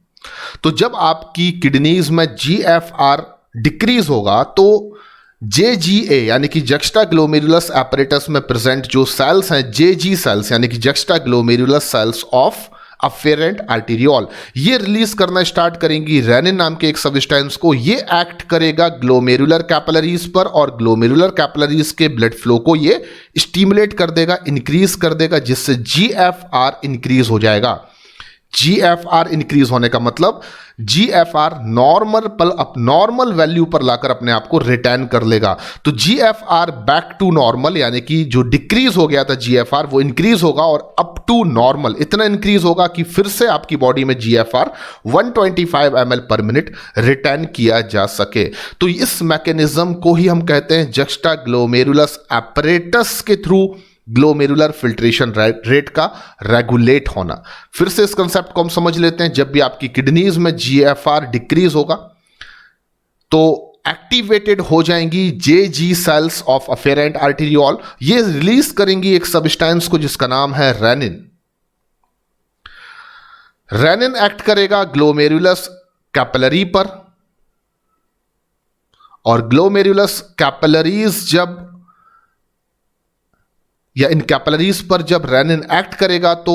[SPEAKER 1] तो जब आपकी किडनीज में GFR डिक्रीज होगा तो JGA यानी कि जक्स्टाग्लोमेरुलस apparatus में प्रेजेंट जो सेल्स हैं JG सेल्स यानी कि juxtaglomerular cells of afferent arteriole, ये रिलीज करना स्टार्ट करेंगी रेनिन नाम के एक सब्सटेंस को। ये एक्ट करेगा ग्लोमेरुलर कैपिलरीज पर और ग्लोमेरुलर कैपिलरीज के ब्लड फ्लो को ये स्टिमुलेट कर देगा, इंक्रीज कर देगा, जिससे जीएफआर इंक्रीज हो जाएगा। जीएफआर इंक्रीज होने का मतलब जीएफआर नॉर्मल वैल्यू पर लाकर अपने आप को रिटर्न कर लेगा। तो जीएफआर बैक टू नॉर्मल, यानी कि जो डिक्रीज हो गया था जीएफआर वो इंक्रीज होगा और अप टू नॉर्मल, इतना इंक्रीज होगा कि फिर से आपकी बॉडी में जीएफआर 125 ml पर मिनट रिटर्न किया जा सके। तो इस मैकेनिज्म को ही हम कहते हैं जक्स्टाग्लोमेरुलस apparatus के थ्रू ग्लोमेरुलर फिल्ट्रेशन रेट का रेगुलेट होना। फिर से इस कंसेप्ट को हम समझ लेते हैं। जब भी आपकी किडनीज में जीएफआर डिक्रीज होगा तो एक्टिवेटेड हो जाएंगी जेजी सेल्स ऑफ अफेरेंट आर्टेरियोल। ये रिलीज करेंगी एक सब्सटेंस को जिसका नाम है रेनिन। रेनिन एक्ट करेगा ग्लोमेरुलस कैपिलरी पर और ग्लोमेरुलस कैपिलरीज या इन कैपिलरीज पर जब रेनिन एक्ट करेगा तो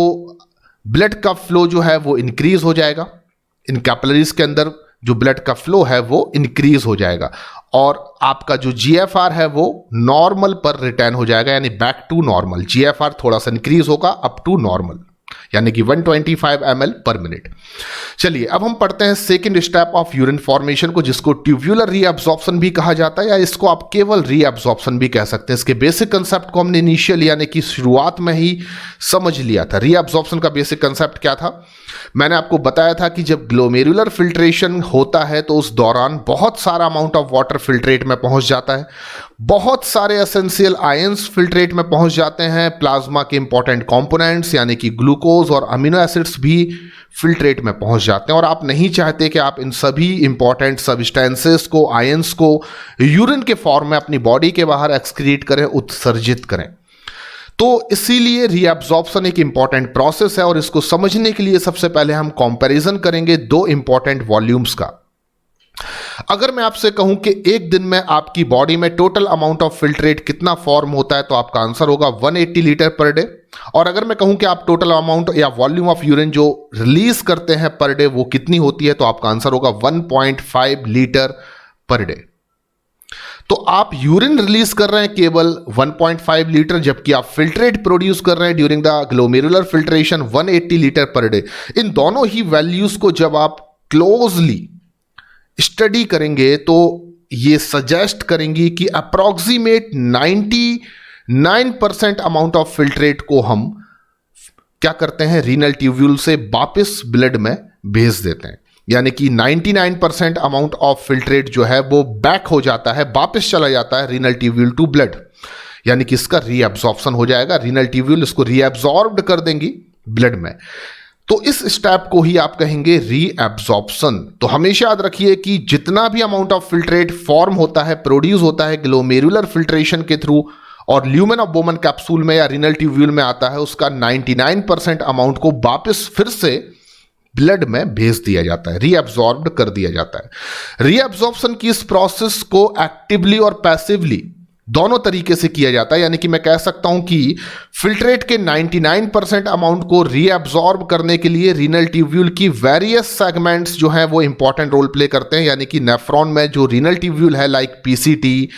[SPEAKER 1] ब्लड का फ्लो जो है वो इंक्रीज हो जाएगा। इन कैपिलरीज के अंदर जो ब्लड का फ्लो है वो इंक्रीज हो जाएगा और आपका जो जीएफआर है वो नॉर्मल पर रिटर्न हो जाएगा, यानी बैक टू नॉर्मल। जीएफआर थोड़ा सा इंक्रीज होगा अप टू नॉर्मल, यानी कि 125 ml पर मिनट। चलिए अब हम पढ़ते हैं second step of urine formation को, जिसको ट्यूब्यूलर रीअब्जॉर्प्शन भी कहा जाता है या इसको आप केवल रीअब्जॉर्प्शन भी कह सकते हैं। इसके बेसिक कंसेप्ट को हमने इनिशियल यानी कि शुरुआत में ही समझ लिया था। रीअब्जॉर्प्शन का बेसिक कंसेप्ट क्या था? मैंने आपको बताया था कि जब ग्लोमेरुलर फिल्ट्रेशन होता है तो उस दौरान बहुत सारा अमाउंट ऑफ वाटर फिल्ट्रेट में पहुंच जाता है, बहुत सारे एसेंशियल आयंस फिल्ट्रेट में पहुंच जाते हैं, प्लाज्मा के इंपॉर्टेंट कंपोनेंट्स यानी कि ग्लूकोज और अमीनो एसिड्स भी फिल्ट्रेट में पहुंच जाते हैं और आप नहीं चाहते कि आप इन सभी इंपॉर्टेंट सब्सटेंसेस को, आयंस को यूरिन के फॉर्म में अपनी बॉडी के बाहर एक्सक्रीट करें, उत्सर्जित करें। तो इसीलिए रीअब्जॉर्प्शन एक इंपॉर्टेंट प्रोसेस है और इसको समझने के लिए सबसे पहले हम कंपैरिजन करेंगे दो इंपॉर्टेंट वॉल्यूम्स का। अगर मैं आपसे कहूं कि एक दिन में आपकी बॉडी में टोटल अमाउंट ऑफ फिल्ट्रेट कितना फॉर्म होता है तो आपका आंसर होगा 180 लीटर पर डे। और अगर मैं कहूं कि आप टोटल अमाउंट या वॉल्यूम ऑफ यूरिन जो रिलीज करते हैं पर डे वो कितनी होती है तो आपका आंसर होगा 1.5 लीटर पर डे। तो आप यूरिन रिलीज कर रहे हैं केवल 1.5 लीटर, जबकि आप फिल्ट्रेट प्रोड्यूस कर रहे हैं during the glomerular filtration 180 litre per day. इन दोनों ही वैल्यूज को जब आप क्लोजली स्टडी करेंगे तो ये सजेस्ट करेंगी कि अप्रॉक्सीमेट 99% अमाउंट ऑफ फिल्ट्रेट को हम क्या करते हैं, रीनल ट्यूब्यूल से वापस ब्लड में भेज देते हैं। यानी कि 99% अमाउंट ऑफ फिल्ट्रेट जो है वो बैक हो जाता है, वापस चला जाता है रीनल ट्यूब्यूल टू ब्लड, यानी कि इसका रीअब्जॉर्प्शन हो जाएगा। रीनल ट्यूब्यूल इसको रीअब्जॉर्ब्ड कर देंगी ब्लड में। तो इस स्टेप को ही आप कहेंगे रीअब्जॉर्प्शन। तो हमेशा याद रखिए कि जितना भी अमाउंट ऑफ फिल्ट्रेट फॉर्म होता है, प्रोड्यूस होता है ग्लोमेरुलर फिल्ट्रेशन के थ्रू और ल्यूमेन ऑफ बोमन कैप्सूल में या रीनल ट्यूब्यूल में आता है, उसका 99% अमाउंट को वापस फिर से ब्लड में भेज दिया जाता है, रीअब्जॉर्ब्ड कर दिया जाता है। रीअब्जॉर्प्शन की इस प्रोसेस को एक्टिवली और पैसिवली दोनों तरीके से किया जाता है। यानी कि मैं कह सकता हूं कि फिल्ट्रेट के 99% अमाउंट को रीअब्जॉर्ब करने के लिए रीनल ट्यूब्यूल की वेरियस सेगमेंट्स जो हैं वो इंपॉर्टेंट रोल प्ले करते हैं। यानी कि नेफ्रॉन में जो रीनल ट्यूब्यूल है like PCT,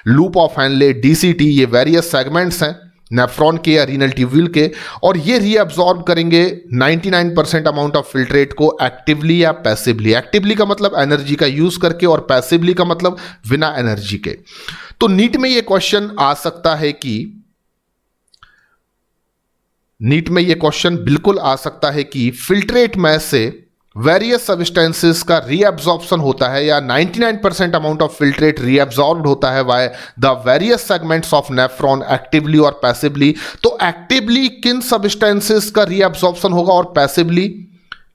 [SPEAKER 1] loop of Henle, DCT, ये वेरियस सेगमेंट्स हैं नेफ्रॉन के या रीनल ट्यूब्यूल के, और ये रीअब्जॉर्ब करेंगे 99% अमाउंट ऑफ फिल्ट्रेट को एक्टिवली या पैसिवली। एक्टिवली का मतलब एनर्जी का यूज करके और पैसिवली का मतलब बिना एनर्जी के। तो नीट में ये क्वेश्चन आ सकता है कि बिल्कुल आ सकता है कि फिल्ट्रेट में से वेरियस सब्सटेंसेस का रीअब्जॉर्प्शन होता है या 99% अमाउंट ऑफ फिल्ट्रेट रीअब्जॉर्ब्ड होता है by the various segments of nephron actively और पैसिवली। तो एक्टिवली किन सब्सटेंसेस का रीअब्जॉर्प्शन होगा और पैसिवली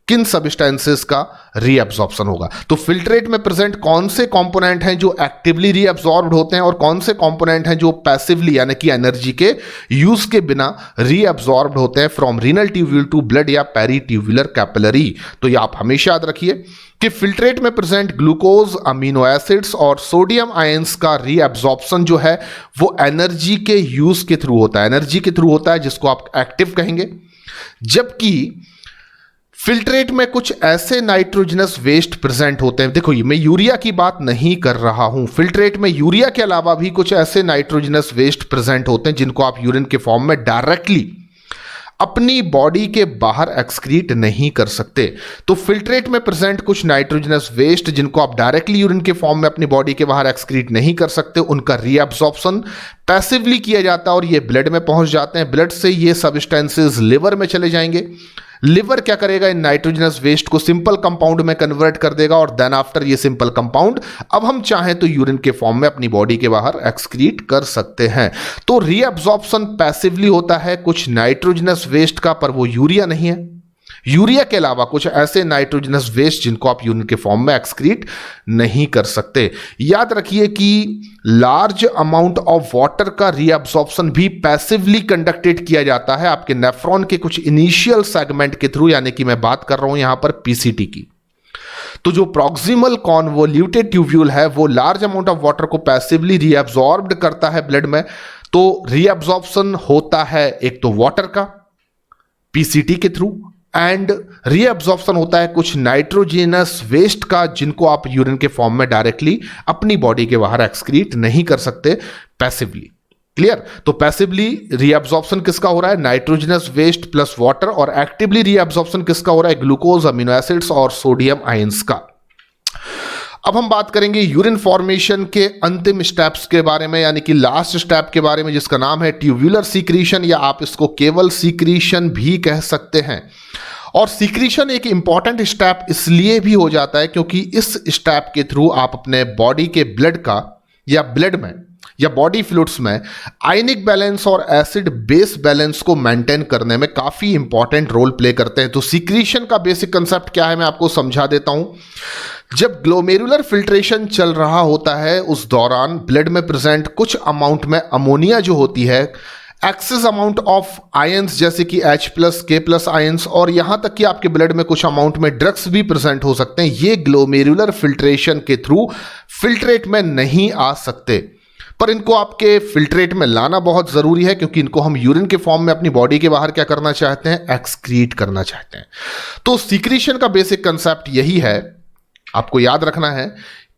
[SPEAKER 1] किन सब्सटेंसेस का रीअब्जॉर्प्शन होगा। तो फिल्ट्रेट में प्रेजेंट कौन से कंपोनेंट हैं जो एक्टिवली रीअब्जॉर्ब्ड होते हैं और कौन से कंपोनेंट हैं जो पैसिवली यानी कि एनर्जी के यूज के बिना रीअब्जॉर्ब्ड होते हैं from renal tubule to blood या पेरीट्यूब्यूलर कैपिलरी। तो ये आप हमेशा याद रखिए कि फिल्ट्रेट में प्रेजेंट ग्लूकोज, अमीनो एसिड्स और सोडियम आयंस का रीअब्जॉर्प्शन जो है वो एनर्जी के यूज के थ्रू होता है, जिसको आप एक्टिव कहेंगे। जबकि फिल्ट्रेट में कुछ ऐसे नाइट्रोजनस वेस्ट प्रेजेंट होते हैं, देखो ये मैं यूरिया की बात नहीं कर रहा हूं, फिल्ट्रेट में यूरिया के अलावा भी कुछ ऐसे नाइट्रोजनस वेस्ट प्रेजेंट होते हैं जिनको आप यूरिन के फॉर्म में डायरेक्टली अपनी बॉडी के बाहर एक्सक्रीट नहीं कर सकते। तो फिल्ट्रेट में प्रेजेंट कुछ नाइट्रोजनस वेस्ट जिनको आप डायरेक्टली यूरिन के फॉर्म में अपनी बॉडी के बाहर एक्सक्रीट नहीं कर सकते, उनका रीअब्सॉर्प्शन पैसिवली किया जाता है और ये ब्लड में पहुंच जाते हैं। ब्लड से ये सब्सटेंसेस लिवर में चले जाएंगे। लिवर क्या करेगा, इन नाइट्रोजनस वेस्ट को सिंपल कंपाउंड में कन्वर्ट कर देगा और देन आफ्टर ये सिंपल कंपाउंड अब हम चाहें तो यूरिन के फॉर्म में अपनी बॉडी के बाहर एक्सक्रीट कर सकते हैं। तो रीअब्सॉर्प्शन पैसिवली होता है कुछ नाइट्रोजनस वेस्ट का, पर वो यूरिया नहीं है। यूरिया के अलावा कुछ ऐसे नाइट्रोजनस वेस्ट जिनको आप यूरिन के फॉर्म में एक्सक्रीट नहीं कर सकते। याद रखिए कि लार्ज अमाउंट ऑफ वाटर का रीअब्सॉर्प्शन भी पैसिवली कंडक्टेड किया जाता है आपके नेफ्रॉन के कुछ इनिशियल सेगमेंट के थ्रू, यानी कि मैं बात कर रहा हूं यहां पर पीसीटी की। तो जो प्रॉक्सिमल कॉन्वोल्यूटेड ट्यूब्यूल है वो लार्ज अमाउंट ऑफ वाटर को पैसिवली रीअब्सॉर्ब्ड करता है ब्लड में। तो रीअब्सॉर्प्शन होता है एक तो वाटर का पीसीटी के थ्रू, एंड रीअब्सॉर्प्शन होता है कुछ नाइट्रोजनस वेस्ट का जिनको आप यूरिन के फॉर्म में डायरेक्टली अपनी बॉडी के बाहर एक्सक्रीट नहीं कर सकते पैसिवली। क्लियर? तो पैसिवली रीअब्सॉर्प्शन किसका हो रहा है, नाइट्रोजनस वेस्ट प्लस वाटर, और एक्टिवली रीअब्सॉर्प्शन किसका हो रहा है, ग्लूकोज, अमीनो एसिड्स और सोडियम आयंस का। अब हम बात करेंगे यूरिन फॉर्मेशन के अंतिम स्टेप्स के बारे में, यानी कि लास्ट स्टेप के बारे में, जिसका नाम है ट्यूब्यूलर सीक्रीशन, या आप इसको केवल सीक्रीशन भी कह सकते हैं। और सीक्रीशन एक इंपॉर्टेंट स्टेप इसलिए भी हो जाता है क्योंकि इस स्टेप के थ्रू आप अपने बॉडी के ब्लड का या ब्लड में या बॉडी फ्लूइड्स में आयनिक बैलेंस और एसिड बेस बैलेंस को मेंटेन करने में काफी इंपॉर्टेंट रोल प्ले करते हैं। तो सीक्रीशन का बेसिक कंसेप्ट क्या है मैं आपको समझा देता हूं। जब ग्लोमेरुलर फिल्ट्रेशन चल रहा होता है उस दौरान ब्लड में प्रेजेंट कुछ अमाउंट में अमोनिया जो होती है, एक्सेस अमाउंट ऑफ आयंस जैसे कि H+ K+ आयंस, और यहां तक कि आपके ब्लड में कुछ अमाउंट में ड्रग्स भी प्रेजेंट हो सकते हैं, ये ग्लोमेरुलर फिल्ट्रेशन के थ्रू फिल्ट्रेट में नहीं आ सकते। पर इनको आपके फिल्ट्रेट में लाना बहुत जरूरी है क्योंकि इनको हम यूरिन के फॉर्म में अपनी बॉडी के बाहर क्या करना चाहते हैं, एक्सक्रीट करना चाहते हैं। तो सीक्रीशन का बेसिक कंसेप्ट यही है, आपको याद रखना है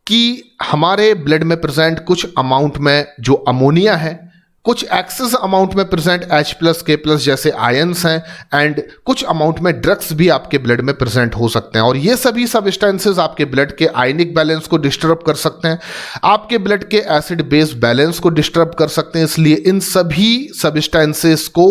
[SPEAKER 1] कि हमारे ब्लड में प्रेजेंट कुछ अमाउंट में जो अमोनिया है, कुछ एक्सेस अमाउंट में प्रेजेंट H+ K+ जैसे आयंस हैं, एंड कुछ अमाउंट में ड्रग्स भी आपके ब्लड में प्रेजेंट हो सकते हैं। और ये सभी सब्सटेंसेस आपके ब्लड के आयनिक बैलेंस को डिस्टर्ब कर सकते हैं, आपके ब्लड के एसिड बेस बैलेंस को डिस्टर्ब कर सकते हैं। इसलिए इन सभी सब्सटेंसेस को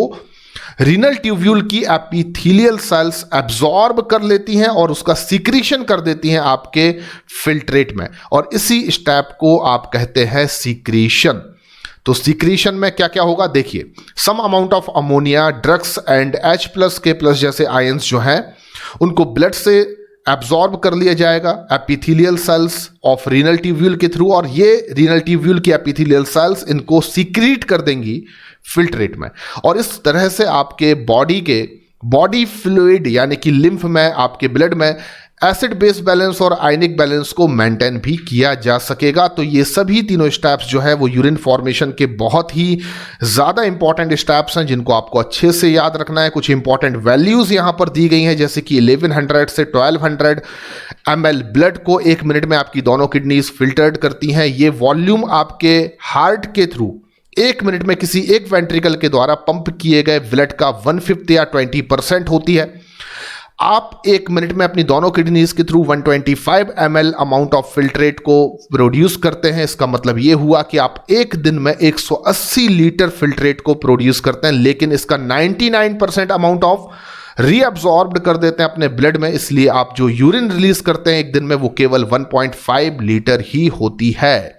[SPEAKER 1] रीनल ट्यूब्यूल की एपिथेलियल सेल्स एब्जॉर्ब कर लेती हैं और उसका सीक्रीशन कर देती हैं आपके फिल्ट्रेट में, और इसी स्टेप को आप कहते हैं सीक्रीशन। तो सीक्रीशन में क्या क्या होगा देखिए, some amount of ammonia, drugs and H+ K+ जैसे आयंस जो हैं उनको ब्लड से एब्जॉर्ब कर लिया जाएगा epithelial cells of renal tubule के थ्रू, और ये रीनल ट्यूब्यूल की एपिथेलियल सेल्स इनको सीक्रीट कर देंगी फिल्ट्रेट में। और इस तरह से आपके बॉडी फ्लूइड यानी कि लिम्फ में, आपके ब्लड में एसिड बेस बैलेंस और आयनिक बैलेंस को मेंटेन भी किया जा सकेगा। तो ये सभी तीनों स्टेप्स जो है वो यूरिन फॉर्मेशन के बहुत ही ज़्यादा इंपॉर्टेंट स्टेप्स हैं जिनको आपको अच्छे से याद रखना है। कुछ इंपॉर्टेंट वैल्यूज़ यहाँ पर दी गई हैं जैसे कि 1100 से 1200 ml ब्लड को 1 मिनट में आपकी दोनों किडनीज फिल्टर्ड करती हैं। ये वॉल्यूम आपके हार्ट के थ्रू 1 मिनट में किसी एक वेंट्रिकल के द्वारा पंप किए गए ब्लड का 1/5 या 20% होती है। आप 1 मिनट में अपनी दोनों किडनीज के through 125 ml amount of filtrate को प्रोड्यूस करते हैं। इसका मतलब यह हुआ कि आप एक दिन में 180 लीटर फिल्ट्रेट को प्रोड्यूस करते हैं, लेकिन इसका 99% अमाउंट ऑफ रीअब्सॉर्ब्ड कर देते हैं अपने ब्लड में। इसलिए आप जो यूरिन रिलीज करते हैं एक दिन में वो केवल 1.5 लीटर ही होती है।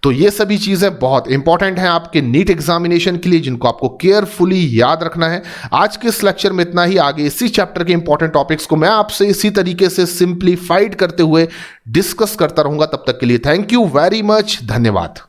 [SPEAKER 1] तो ये सभी चीजें बहुत इंपॉर्टेंट हैं आपके नीट एग्जामिनेशन के लिए, जिनको आपको केयरफुली याद रखना है। आज के इस लेक्चर में इतना ही। आगे इसी चैप्टर के इंपॉर्टेंट टॉपिक्स को मैं आपसे इसी तरीके से सिंप्लीफाइड करते हुए डिस्कस करता रहूंगा। तब तक के लिए थैंक यू वेरी मच, धन्यवाद।